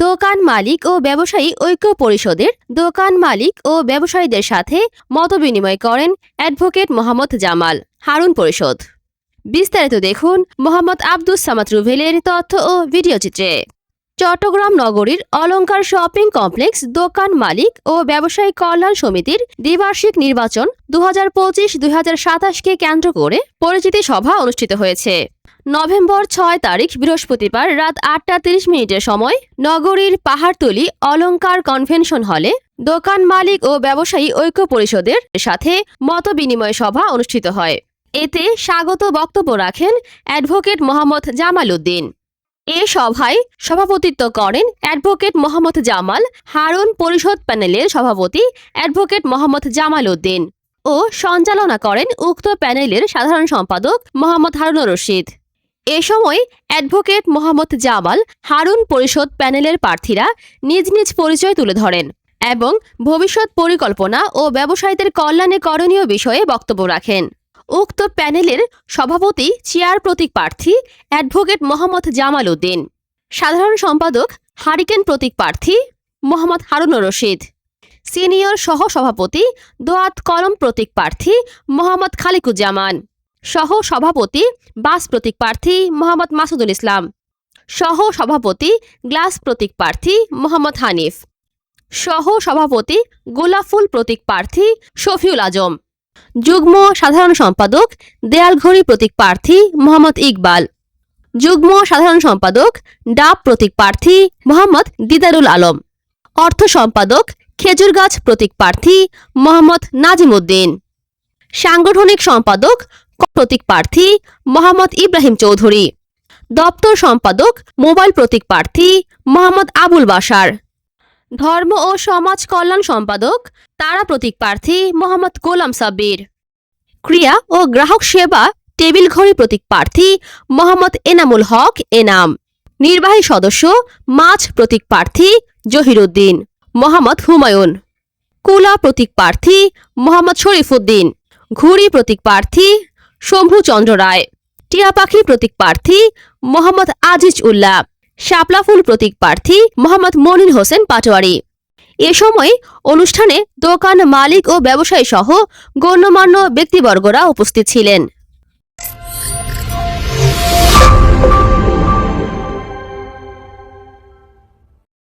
দোকান মালিক ও ব্যবসায়ী ঐক্য পরিষদের দোকান মালিক ও ব্যবসায়ীদের সাথে মতবিনিময় করেন অ্যাডভোকেট মোহাম্মদ জামাল। হারুন পরিষদ। বিস্তারিত দেখুন মোহাম্মদ আব্দুস সামাদ রুভেলের তথ্য ও ভিডিও চিত্রে। চট্টগ্রাম নগরীর অলংকার শপিং কমপ্লেক্স দোকান মালিক ও ব্যবসায়ী কল্যাণ সমিতির দ্বিবার্ষিক নির্বাচন 2025-2027কে কেন্দ্র করে পরিচিতি সভা অনুষ্ঠিত হয়েছে। নভেম্বর 6 তারিখ বৃহস্পতিবার রাত 8:30 সময় নগরীর পাহাড়তলী অলংকার কনভেনশন হলে দোকান মালিক ও ব্যবসায়ী ঐক্য পরিষদের সাথে মতবিনিময় সভা অনুষ্ঠিত হয়। এতে স্বাগত বক্তব্য রাখেন অ্যাডভোকেট মোহাম্মদ জামাল উদ্দিন। এ সভায় সভাপতিত্ব করেন অ্যাডভোকেট মোহাম্মদ জামাল, হারুন পরিষদ প্যানেলের সভাপতি অ্যাডভোকেট মোহাম্মদ জামাল উদ্দিন ও সঞ্চালনা করেন উক্ত প্যানেলের সাধারণ সম্পাদক মোহাম্মদ হারুনুর রশিদ। এ সময় অ্যাডভোকেট মোহাম্মদ জামাল, হারুন পরিষদ প্যানেলের প্রার্থীরা নিজ নিজ পরিচয় তুলে ধরেন এবং ভবিষ্যৎ পরিকল্পনা ও ব্যবসায়ীদের কল্যাণে করণীয় বিষয়ে বক্তব্য রাখেন। উক্ত প্যানেলের সভাপতি চেয়ার প্রতীক প্রার্থী অ্যাডভোকেট মোহাম্মদ জামাল উদ্দিন, সাধারণ সম্পাদক হারিকেন প্রতীক প্রার্থী মোহাম্মদ হারুনুর রশিদ, সিনিয়র সহ সভাপতি দোয়াত কলম প্রতীক প্রার্থী মোহাম্মদ খালিকুজ্জামান, সহ সভাপতি বাস প্রতীক প্রার্থী মোহাম্মদ মাসুদুল ইসলাম, সহ সভাপতি গ্লাস প্রতীক প্রার্থী মোহাম্মদ হানিফ, সহ সভাপতি গোলাপফুল প্রতীক প্রার্থী শফিউল আজম, যুগ্ম সাধারণ সম্পাদক দেয়ালঘড়ি প্রতীক প্রার্থী মোহাম্মদ ইকবাল, যুগ্ম সাধারণ সম্পাদক ডাব প্রতীক প্রার্থী মোহাম্মদ দিদারুল আলম, অর্থ সম্পাদক খেজুরগাছ প্রতীক প্রার্থী মোহাম্মদ নাজিম উদ্দিন, সাংগঠনিক সম্পাদক প্রতীক প্রার্থী মোহাম্মদ ইব্রাহিম চৌধুরী, দপ্তর সম্পাদক মোবাইল প্রতীক প্রার্থী মোহাম্মদ আবুল বাশার, ধর্ম ও সমাজ কল্যাণ সম্পাদক তারা প্রতীক প্রার্থী মোহাম্মদ গোলাম সাব্বির, ক্রিয়া ও গ্রাহক সেবা টেবিল ঘড়ি প্রতীক প্রার্থী মোহাম্মদ এনামুল হক এনাম, নির্বাহী সদস্য মাছ প্রতীক প্রার্থী জহিরুদ্দিন মোহাম্মদ হুমায়ুন, কুলা প্রতীক প্রার্থী মোহাম্মদ শরীফুদ্দিন, ঘুড়ি প্রতীক প্রার্থী শম্ভু চন্দ্র রায়, টিয়া পাখি প্রতীক প্রার্থী মোহাম্মদ আজিজ উল্লাহ, শাপলাফুল প্রতীক প্রার্থী মোহাম্মদ মনির হোসেন পাটোয়ারি। এ সময় অনুষ্ঠানে দোকান মালিক ও ব্যবসায়ী সহ গণ্যমান্য ব্যক্তিবর্গরা উপস্থিত ছিলেন।